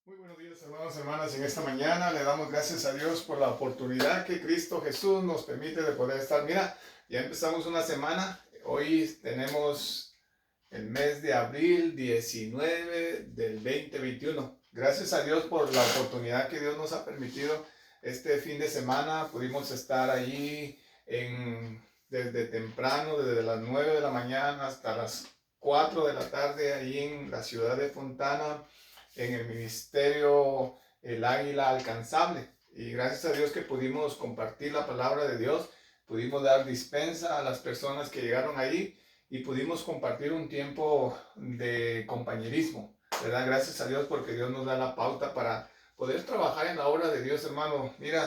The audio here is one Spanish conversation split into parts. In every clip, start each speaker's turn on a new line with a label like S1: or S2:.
S1: Muy buenos días, hermanos y hermanas. En esta mañana le damos gracias a Dios por la oportunidad que Cristo Jesús nos permite de poder estar. Mira, ya empezamos una semana. Hoy tenemos el mes de abril 19 del 2021. Gracias a Dios por la oportunidad que Dios nos ha permitido. Este fin de semana pudimos estar allí desde temprano, desde las 9 de la mañana hasta las 4 de la tarde, ahí en la ciudad de Fontana, en el ministerio El Águila Alcanzable. Y gracias a Dios que pudimos compartir la palabra de Dios, pudimos dar dispensa a las personas que llegaron ahí y pudimos compartir un tiempo de compañerismo, ¿verdad? Gracias a Dios porque Dios nos da la pauta para poder trabajar en la obra de Dios, hermano. Mira,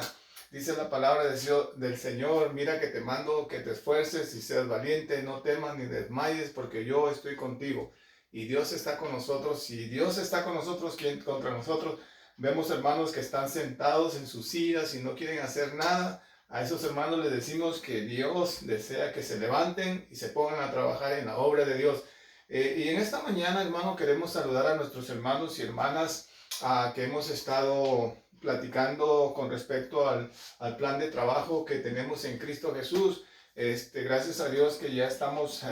S1: dice la palabra del Señor, mira que te mando que te esfuerces y seas valiente, no temas ni desmayes porque yo estoy contigo. Y Dios está con nosotros. Si Dios está con nosotros, ¿quién contra nosotros? Vemos hermanos que están sentados en sus sillas y no quieren hacer nada. A esos hermanos les decimos que Dios desea que se levanten y se pongan a trabajar en la obra de Dios. Y en esta mañana, hermano, queremos saludar a nuestros hermanos y hermanas que hemos estado platicando con respecto al plan de trabajo que tenemos en Cristo Jesús. Gracias a Dios que ya estamos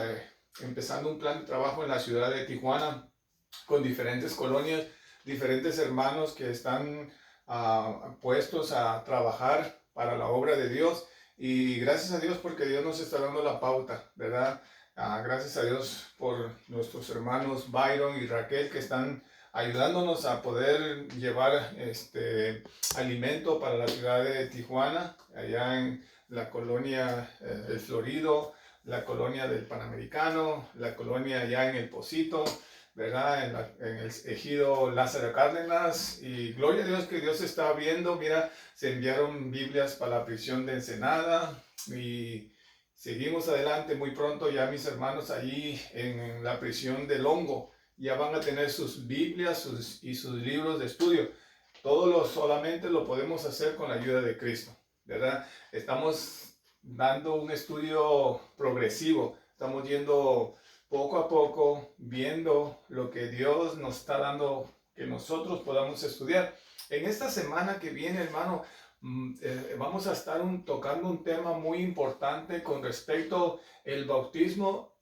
S1: empezando un plan de trabajo en la ciudad de Tijuana con diferentes colonias, diferentes hermanos que están puestos a trabajar para la obra de Dios. Y gracias a Dios porque Dios nos está dando la pauta, ¿verdad? Gracias a Dios por nuestros hermanos Byron y Raquel que están ayudándonos a poder llevar alimento para la ciudad de Tijuana, allá en la colonia El Florido, la colonia del Panamericano, la colonia allá en El Pocito, ¿verdad? En el ejido Lázaro Cárdenas. Y gloria a Dios que Dios está viendo. Mira, se enviaron Biblias para la prisión de Ensenada y seguimos adelante. Muy pronto ya mis hermanos allí en la prisión del Hongo ya van a tener sus Biblias y sus libros de estudio. Solamente lo podemos hacer con la ayuda de Cristo, ¿verdad? Estamos dando un estudio progresivo, estamos yendo poco a poco, viendo lo que Dios nos está dando que nosotros podamos estudiar. En esta semana que viene, hermano, vamos a estar tocando un tema muy importante con respecto al bautismo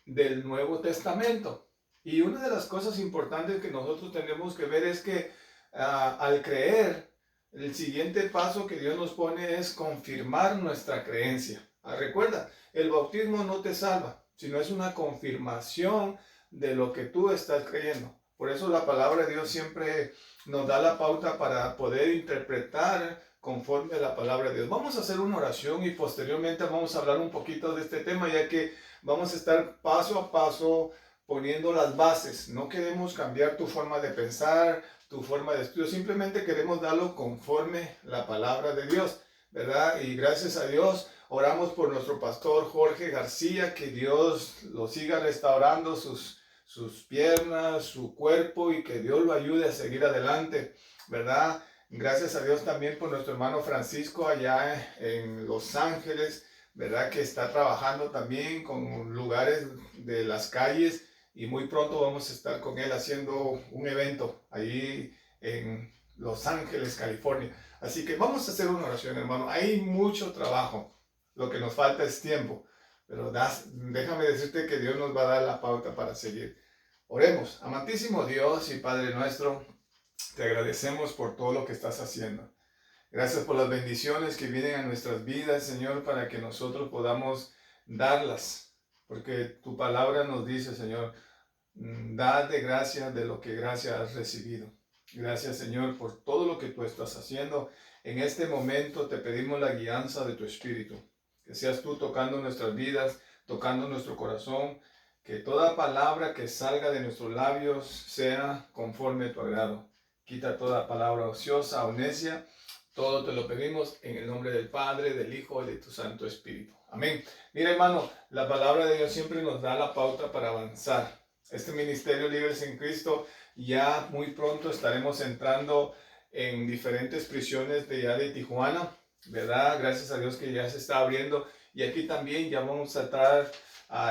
S1: del Nuevo Testamento. Y una de las cosas importantes que nosotros tenemos que ver es que al creer, el siguiente paso que Dios nos pone es confirmar nuestra creencia. Recuerda, el bautismo no te salva, sino es una confirmación de lo que tú estás creyendo. Por eso la palabra de Dios siempre nos da la pauta para poder interpretar conforme a la palabra de Dios. Vamos a hacer una oración y posteriormente vamos a hablar un poquito de este tema, ya que vamos a estar paso a paso poniendo las bases. No queremos cambiar tu forma de pensar, tu forma de estudio, simplemente queremos darlo conforme la palabra de Dios, ¿verdad? Y gracias a Dios oramos por nuestro pastor Jorge García, que Dios lo siga restaurando sus piernas, su cuerpo y que Dios lo ayude a seguir adelante, ¿verdad? Gracias a Dios también por nuestro hermano Francisco allá en Los Ángeles, ¿verdad? Que está trabajando también con lugares de las calles y muy pronto vamos a estar con él haciendo un evento ahí en Los Ángeles, California. Así que vamos a hacer una oración, hermano. Hay mucho trabajo. Lo que nos falta es tiempo. Pero déjame decirte que Dios nos va a dar la pauta para seguir. Oremos. Amantísimo Dios y Padre nuestro, te agradecemos por todo lo que estás haciendo. Gracias por las bendiciones que vienen a nuestras vidas, Señor, para que nosotros podamos darlas. Porque tu palabra nos dice, Señor, dad de gracia de lo que gracia has recibido. Gracias, Señor, por todo lo que tú estás haciendo. En este momento te pedimos la guianza de tu Espíritu. Que seas tú tocando nuestras vidas, tocando nuestro corazón. Que toda palabra que salga de nuestros labios sea conforme a tu agrado. Quita toda palabra ociosa o necia. Todo te lo pedimos en el nombre del Padre, del Hijo y de tu Santo Espíritu. Amén. Mira, hermano, la palabra de Dios siempre nos da la pauta para avanzar. Este ministerio Libres en Cristo, ya muy pronto estaremos entrando en diferentes prisiones de allá de Tijuana, ¿verdad? Gracias a Dios que ya se está abriendo. Y aquí también ya vamos a estar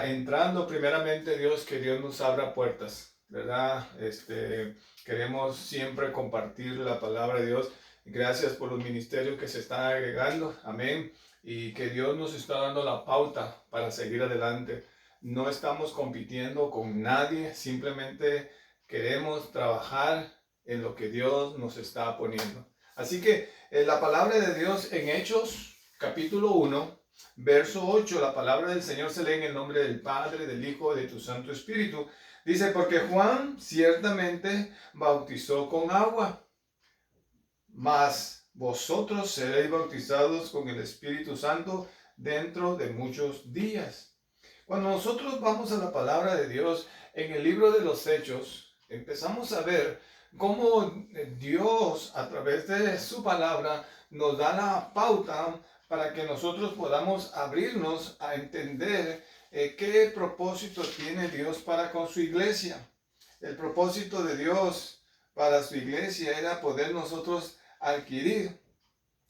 S1: entrando primeramente, Dios, que Dios nos abra puertas. ¿verdad? Queremos siempre compartir la palabra de Dios. Gracias por los ministerios que se están agregando. Amén. Y que Dios nos está dando la pauta para seguir adelante. No estamos compitiendo con nadie, simplemente queremos trabajar en lo que Dios nos está poniendo. Así que la palabra de Dios en Hechos, capítulo 1, verso 8, la palabra del Señor se lee en el nombre del Padre, del Hijo y de tu Santo Espíritu. Dice, porque Juan ciertamente bautizó con agua, mas vosotros seréis bautizados con el Espíritu Santo dentro de muchos días. Cuando nosotros vamos a la palabra de Dios en el libro de los Hechos, empezamos a ver cómo Dios a través de su palabra nos da la pauta para que nosotros podamos abrirnos a entender qué propósito tiene Dios para con su iglesia. El propósito de Dios para su iglesia era poder nosotros adquirir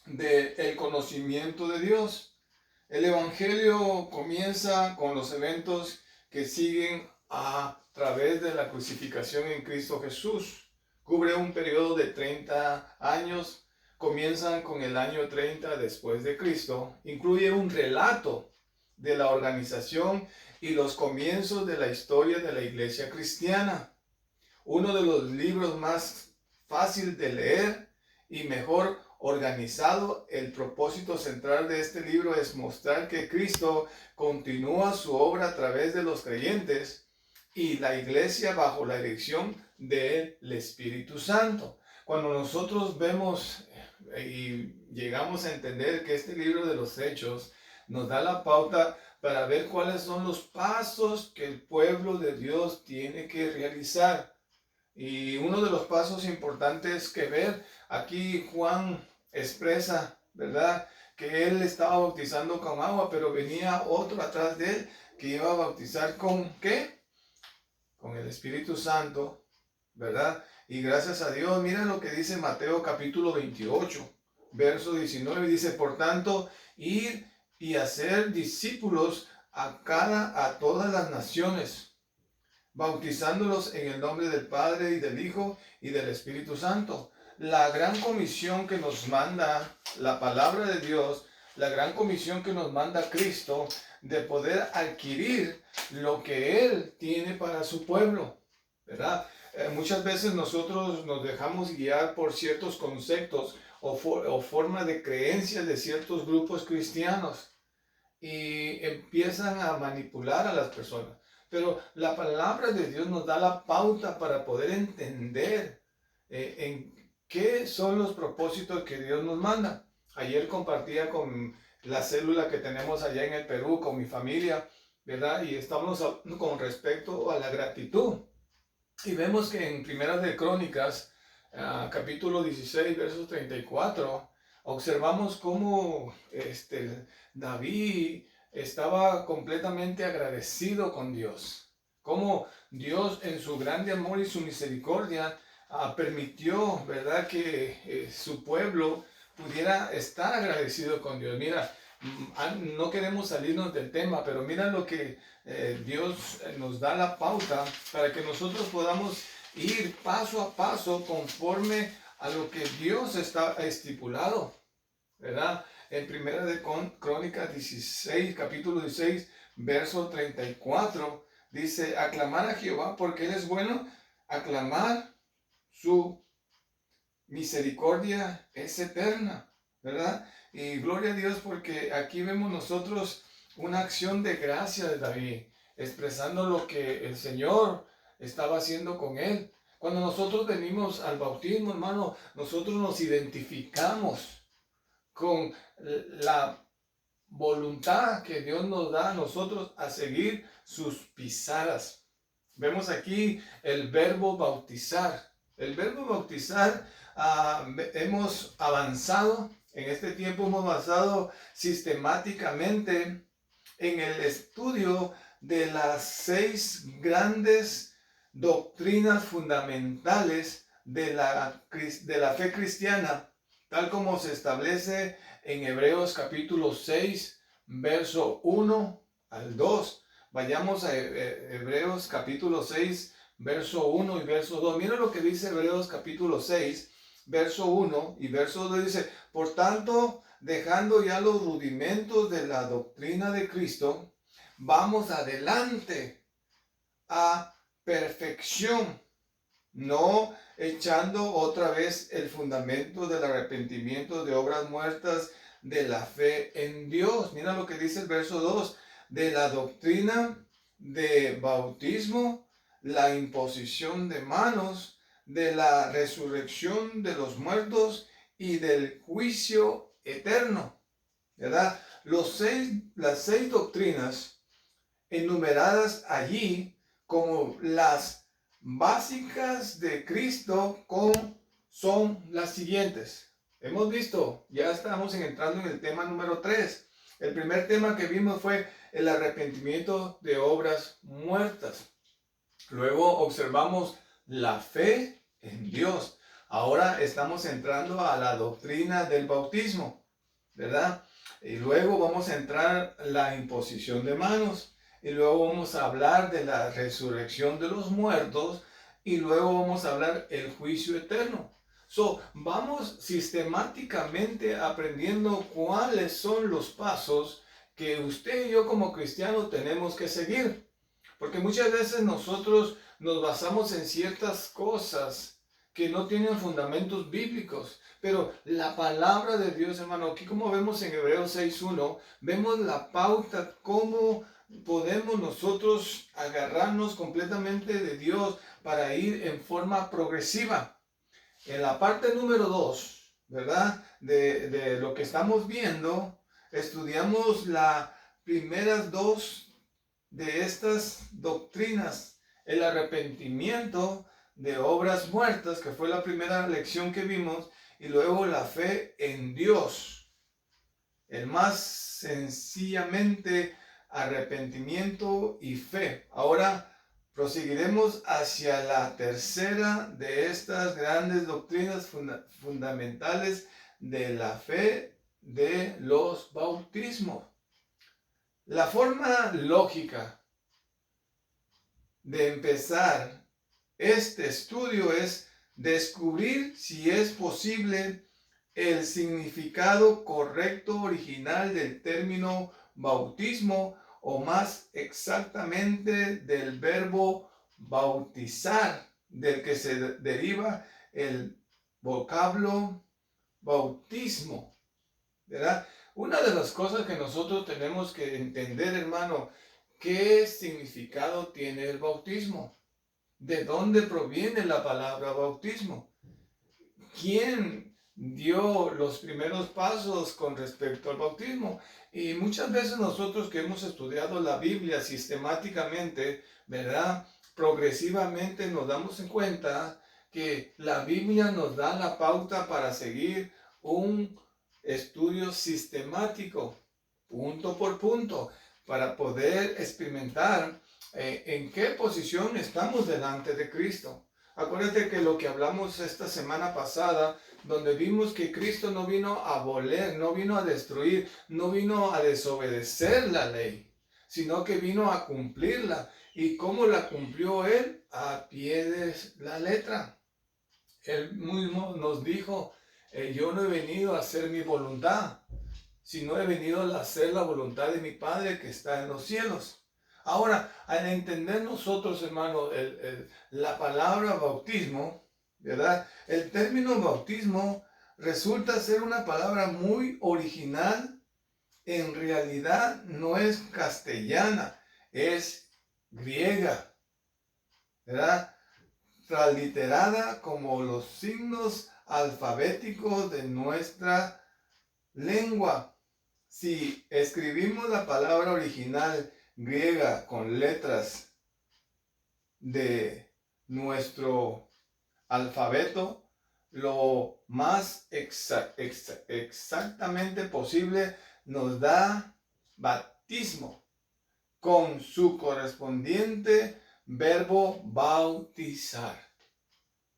S1: del conocimiento de Dios. El Evangelio comienza con los eventos que siguen a través de la crucificación en Cristo Jesús. Cubre un periodo de 30 años. Comienzan con el año 30 después de Cristo. Incluye un relato de la organización y los comienzos de la historia de la iglesia cristiana. Uno de los libros más fácil de leer y mejor organizado. El propósito central de este libro es mostrar que Cristo continúa su obra a través de los creyentes y la iglesia bajo la dirección del Espíritu Santo. Cuando nosotros vemos y llegamos a entender que este libro de los Hechos nos da la pauta para ver cuáles son los pasos que el pueblo de Dios tiene que realizar. Y uno de los pasos importantes que ver, aquí Juan expresa, ¿verdad?, que él estaba bautizando con agua, pero venía otro atrás de él que iba a bautizar con ¿qué? Con el Espíritu Santo, ¿verdad? Y gracias a Dios, mira lo que dice Mateo capítulo 28, verso 19, dice, por tanto, ir y hacer discípulos a todas las naciones, bautizándolos en el nombre del Padre y del Hijo y del Espíritu Santo. La gran comisión que nos manda la palabra de Dios, la gran comisión que nos manda Cristo de poder adquirir lo que Él tiene para su pueblo, ¿verdad? Muchas veces nosotros nos dejamos guiar por ciertos conceptos o formas de creencias de ciertos grupos cristianos y empiezan a manipular a las personas. Pero la palabra de Dios nos da la pauta para poder entender en qué son los propósitos que Dios nos manda. Ayer compartía con la célula que tenemos allá en el Perú, con mi familia, ¿verdad? Y estamos con respecto a la gratitud. Y vemos que en Primera de Crónicas, capítulo 16, versos 34, observamos cómo David estaba completamente agradecido con Dios. Cómo Dios en su grande amor y su misericordia permitió, ¿verdad?, que su pueblo pudiera estar agradecido con Dios. Mira, no queremos salirnos del tema, pero mira lo que Dios nos da la pauta para que nosotros podamos ir paso a paso conforme a lo que Dios está estipulado, ¿verdad? En Primera de Crónicas 16, capítulo 16, verso 34, dice, aclamar a Jehová porque Él es bueno, aclamar su misericordia es eterna, ¿verdad? Y gloria a Dios porque aquí vemos nosotros una acción de gracia de David, expresando lo que el Señor estaba haciendo con él. Cuando nosotros venimos al bautismo, hermano, nosotros nos identificamos con la voluntad que Dios nos da a nosotros a seguir sus pisadas. Vemos aquí el verbo bautizar. El verbo bautizar, hemos avanzado, en este tiempo hemos avanzado sistemáticamente en el estudio de las 6 grandes doctrinas fundamentales de la fe cristiana, tal como se establece en Hebreos capítulo 6, verso 1 al 2. Vayamos a Hebreos capítulo 6, verso 1 y verso 2. Mira lo que dice Hebreos capítulo 6, verso 1 y verso 2. Dice, por tanto, dejando ya los rudimentos de la doctrina de Cristo, vamos adelante a perfección, no echando otra vez el fundamento del arrepentimiento de obras muertas de la fe en Dios. Mira lo que dice el verso 2, de la doctrina de bautismo, la imposición de manos, de la resurrección de los muertos y del juicio eterno. ¿Verdad? Las seis doctrinas enumeradas allí como las básicas de Cristo son las siguientes. Hemos visto, ya estamos entrando en el tema número 3. El primer tema que vimos fue el arrepentimiento de obras muertas. Luego observamos la fe en Dios. Ahora estamos entrando a la doctrina del bautismo, ¿verdad? Y luego vamos a entrar a la imposición de manos. Y luego vamos a hablar de la resurrección de los muertos. Y luego vamos a hablar del juicio eterno. Vamos sistemáticamente aprendiendo cuáles son los pasos que usted y yo como cristianos tenemos que seguir. Porque muchas veces nosotros nos basamos en ciertas cosas que no tienen fundamentos bíblicos. Pero la palabra de Dios, hermano, aquí como vemos en Hebreos 6.1, vemos la pauta, cómo podemos nosotros agarrarnos completamente de Dios para ir en forma progresiva. En la parte número 2, ¿verdad? De lo que estamos viendo, estudiamos las primeras dos de estas doctrinas, el arrepentimiento de obras muertas, que fue la primera lección que vimos, y luego la fe en Dios, el más sencillamente arrepentimiento y fe. Ahora proseguiremos hacia la tercera de estas grandes doctrinas fundamentales de la fe de los bautismos. La forma lógica de empezar este estudio es descubrir si es posible el significado correcto original del término bautismo, o más exactamente del verbo bautizar, del que se deriva el vocablo bautismo, ¿verdad? Una de las cosas que nosotros tenemos que entender, hermano, ¿qué significado tiene el bautismo? ¿De dónde proviene la palabra bautismo? ¿Quién dio los primeros pasos con respecto al bautismo? Y muchas veces nosotros que hemos estudiado la Biblia sistemáticamente, ¿verdad? Progresivamente nos damos en cuenta que la Biblia nos da la pauta para seguir un estudio sistemático, punto por punto, para poder experimentar en qué posición estamos delante de Cristo. Acuérdate que lo que hablamos esta semana pasada, donde vimos que Cristo no vino a abolir, no vino a destruir, no vino a desobedecer la ley, sino que vino a cumplirla. ¿Y cómo la cumplió Él? A pie de la letra. Él mismo nos dijo, yo no he venido a hacer mi voluntad, sino he venido a hacer la voluntad de mi Padre que está en los cielos. Ahora, al entender nosotros, hermano, la palabra bautismo, ¿verdad? El término bautismo resulta ser una palabra muy original. En realidad no es castellana, es griega, ¿verdad? Transliterada como los signos alfabéticos de nuestra lengua. Si escribimos la palabra original griega con letras de nuestro alfabeto, lo más exactamente posible nos da bautismo con su correspondiente verbo bautizar,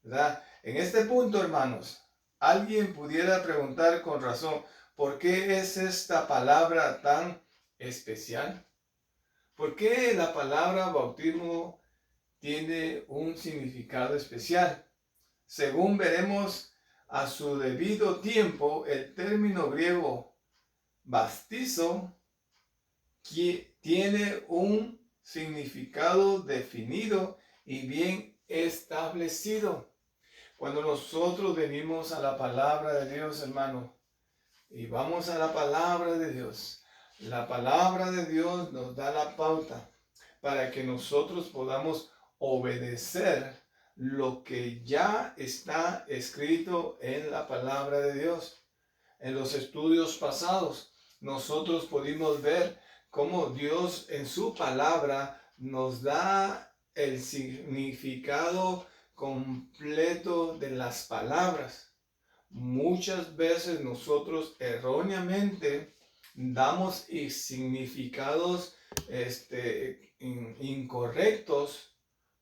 S1: ¿verdad? En este punto, hermanos, alguien pudiera preguntar con razón, ¿por qué es esta palabra tan especial? ¿Por qué la palabra bautismo tiene un significado especial. Según veremos a su debido tiempo, el término griego bautizo tiene un significado definido y bien establecido. Cuando nosotros venimos a la palabra de Dios, hermano, y vamos a la palabra de Dios, la palabra de Dios nos da la pauta para que nosotros podamos obedecer lo que ya está escrito en la palabra de Dios. En los estudios pasados, nosotros pudimos ver cómo Dios en su palabra nos da el significado completo de las palabras. Muchas veces nosotros erróneamente damos significados incorrectos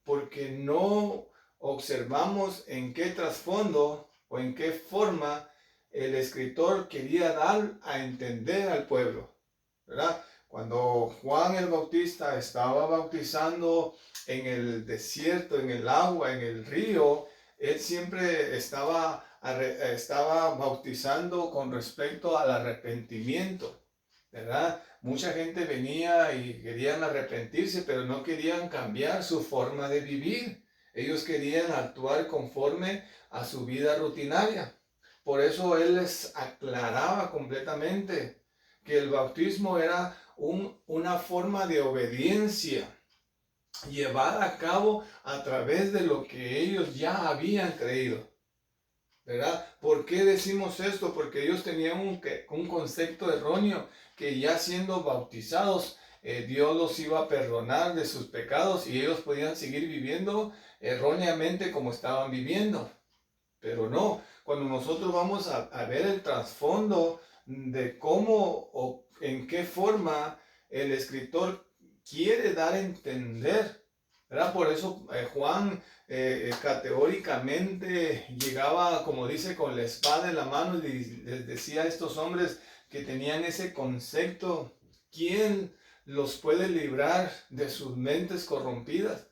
S1: porque no observamos en qué trasfondo o en qué forma el escritor quería dar a entender al pueblo, ¿verdad? Cuando Juan el Bautista estaba bautizando en el desierto, en el agua, en el río, él siempre estaba bautizando con respecto al arrepentimiento, ¿verdad? Mucha gente venía y querían arrepentirse, pero no querían cambiar su forma de vivir. Ellos querían actuar conforme a su vida rutinaria. Por eso él les aclaraba completamente que el bautismo era una forma de obediencia llevada a cabo a través de lo que ellos ya habían creído, ¿verdad? ¿Por qué decimos esto? Porque ellos tenían un concepto erróneo que ya siendo bautizados, Dios los iba a perdonar de sus pecados y ellos podían seguir viviendo erróneamente como estaban viviendo. Pero no, cuando nosotros vamos a ver el trasfondo de cómo o en qué forma el escritor quiere dar a entender, ¿verdad? Por eso Juan categóricamente llegaba, como dice, con la espada en la mano y les decía a estos hombres que tenían ese concepto, ¿quién los puede librar de sus mentes corrompidas?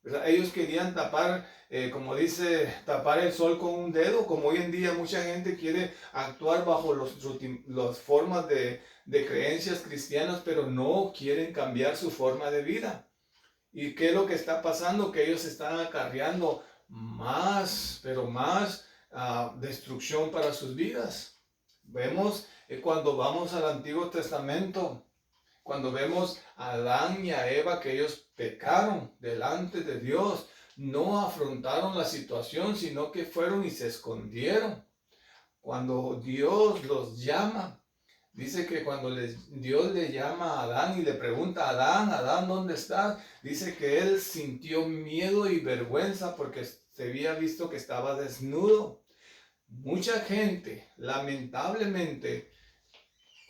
S1: ¿Verdad? Ellos querían tapar, como dice, tapar el sol con un dedo, como hoy en día mucha gente quiere actuar bajo las formas de creencias cristianas, pero no quieren cambiar su forma de vida. ¿Y qué es lo que está pasando? Que ellos están acarreando más, pero más destrucción para sus vidas. Vemos cuando vamos al Antiguo Testamento, cuando vemos a Adán y a Eva que ellos pecaron delante de Dios, no afrontaron la situación, sino que fueron y se escondieron. Cuando Dios los llama, dice que cuando Dios le llama a Adán y le pregunta, Adán, ¿dónde estás? Dice que él sintió miedo y vergüenza porque se había visto que estaba desnudo. Mucha gente, lamentablemente,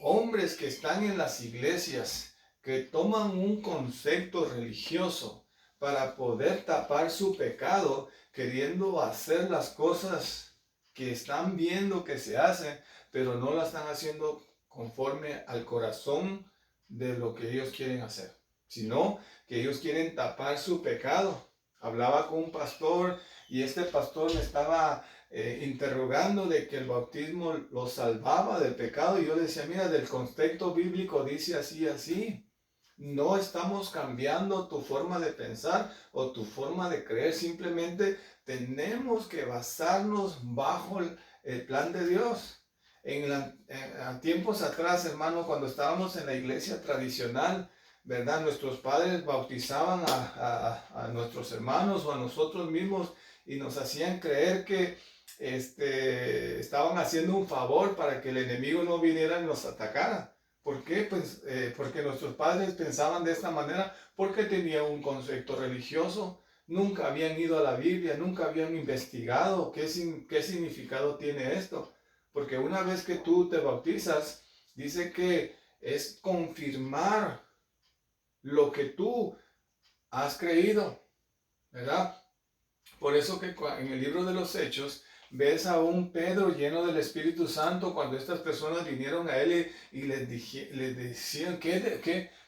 S1: hombres que están en las iglesias, que toman un concepto religioso para poder tapar su pecado, queriendo hacer las cosas que están viendo que se hacen, pero no las están haciendo conforme al corazón de lo que ellos quieren hacer, sino que ellos quieren tapar su pecado. Hablaba con un pastor y este pastor me estaba interrogando de que el bautismo lo salvaba del pecado, y yo le decía, mira, del contexto bíblico dice así, así. No estamos cambiando tu forma de pensar o tu forma de creer, simplemente tenemos que basarnos bajo el plan de Dios. En tiempos atrás, hermano, cuando estábamos en la iglesia tradicional, ¿verdad? Nuestros padres bautizaban a nuestros hermanos o a nosotros mismos y nos hacían creer que estaban haciendo un favor para que el enemigo no viniera y nos atacara. ¿Por qué? Pues porque nuestros padres pensaban de esta manera, porque tenían un concepto religioso, nunca habían ido a la Biblia, nunca habían investigado qué significado tiene esto. Porque una vez que tú te bautizas, dice que es confirmar lo que tú has creído, ¿verdad? Por eso que en el libro de los Hechos ves a un Pedro lleno del Espíritu Santo cuando estas personas vinieron a él y les decían,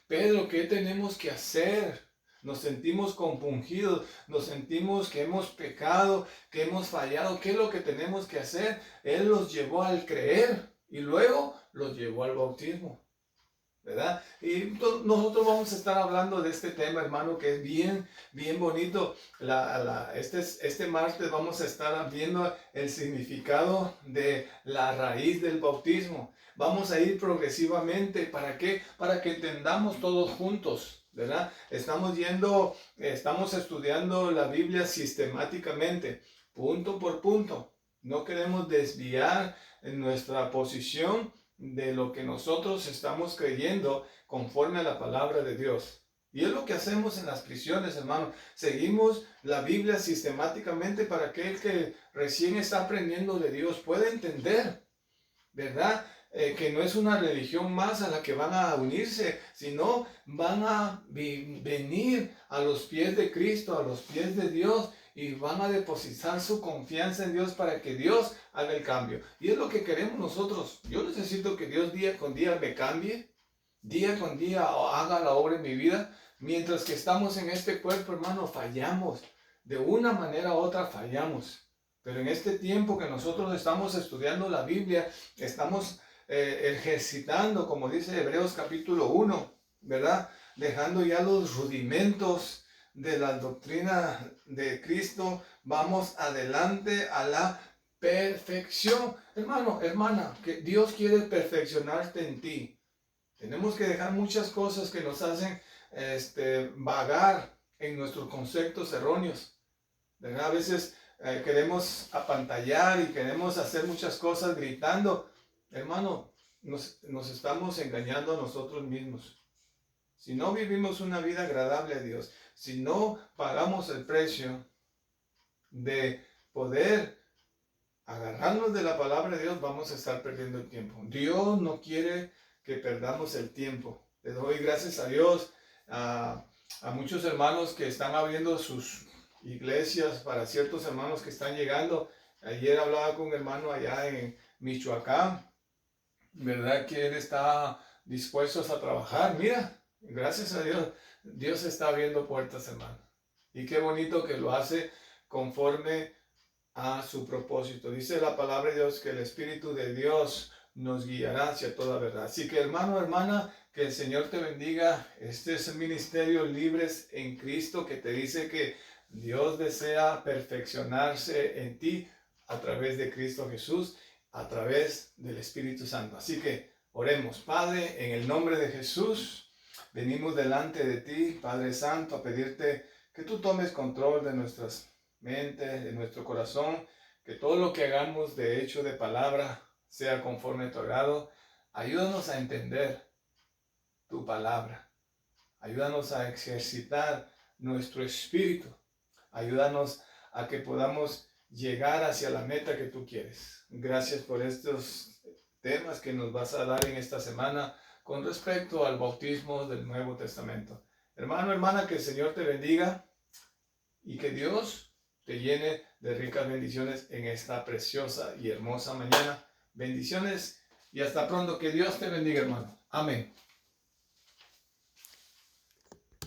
S1: Pedro, ¿qué tenemos que hacer? nos sentimos compungidos, nos sentimos que hemos pecado, que hemos fallado. ¿Qué es lo que tenemos que hacer? Él los llevó al creer y luego los llevó al bautismo, ¿verdad? Y nosotros vamos a estar hablando de este tema, hermano, que es bien bonito. Este martes vamos a estar viendo el significado de la raíz del bautismo. Vamos a ir progresivamente. ¿Para qué? Para que entendamos todos juntos, ¿verdad? Estamos estudiando la Biblia sistemáticamente, punto por punto. No queremos desviar en nuestra posición de lo que nosotros estamos creyendo conforme a la palabra de Dios. Y es lo que hacemos en las prisiones, hermano. Seguimos la Biblia sistemáticamente para que el que recién está aprendiendo de Dios pueda entender, ¿verdad? Que no es una religión más a la que van a unirse, sino van a venir a los pies de Cristo, a los pies de Dios, y van a depositar su confianza en Dios para que Dios haga el cambio. Y es lo que queremos nosotros. Yo necesito que Dios día con día me cambie, día con día haga la obra en mi vida. Mientras que estamos en este cuerpo, hermano, fallamos. De una manera u otra fallamos. Pero en este tiempo que nosotros estamos estudiando la Biblia, estamos ejercitando, como dice Hebreos capítulo 1, ¿verdad? Dejando ya los rudimentos de la doctrina de Cristo, vamos adelante a la perfección. Hermano, hermana, que Dios quiere perfeccionarte en ti. Tenemos que dejar muchas cosas que nos hacen vagar en nuestros conceptos erróneos, ¿verdad? A veces queremos apantallar y queremos hacer muchas cosas gritando. Hermano, nos estamos engañando a nosotros mismos. Si no vivimos una vida agradable a Dios, si no pagamos el precio de poder agarrarnos de la palabra de Dios, vamos a estar perdiendo el tiempo. Dios no quiere que perdamos el tiempo. Le doy gracias a Dios, a muchos hermanos que están abriendo sus iglesias para ciertos hermanos que están llegando. Ayer hablaba con un hermano allá en Michoacán, ¿verdad? Que él está dispuesto a trabajar. Mira, gracias a Dios, Dios está abriendo puertas, hermano. Y qué bonito que lo hace conforme a su propósito. Dice la palabra de Dios que el Espíritu de Dios nos guiará hacia toda verdad. Así que, hermano, hermana, que el Señor te bendiga. Este es el ministerio Libres en Cristo, que te dice que Dios desea perfeccionarse en ti a través de Cristo Jesús, a través del Espíritu Santo. Así que oremos. Padre, en el nombre de Jesús, venimos delante de ti, Padre Santo, a pedirte que tú tomes control de nuestras mentes, de nuestro corazón, que todo lo que hagamos de hecho, de palabra, sea conforme a tu agrado. Ayúdanos a entender tu palabra. Ayúdanos a ejercitar nuestro espíritu. Ayúdanos a que podamos llegar hacia la meta que tú quieres. Gracias por estos temas que nos vas a dar en esta semana con respecto al bautismo del Nuevo Testamento. Hermano, hermana, que el Señor te bendiga y que Dios te llene de ricas bendiciones en esta preciosa y hermosa mañana. Bendiciones y hasta pronto. Que Dios te bendiga, hermano. Amén.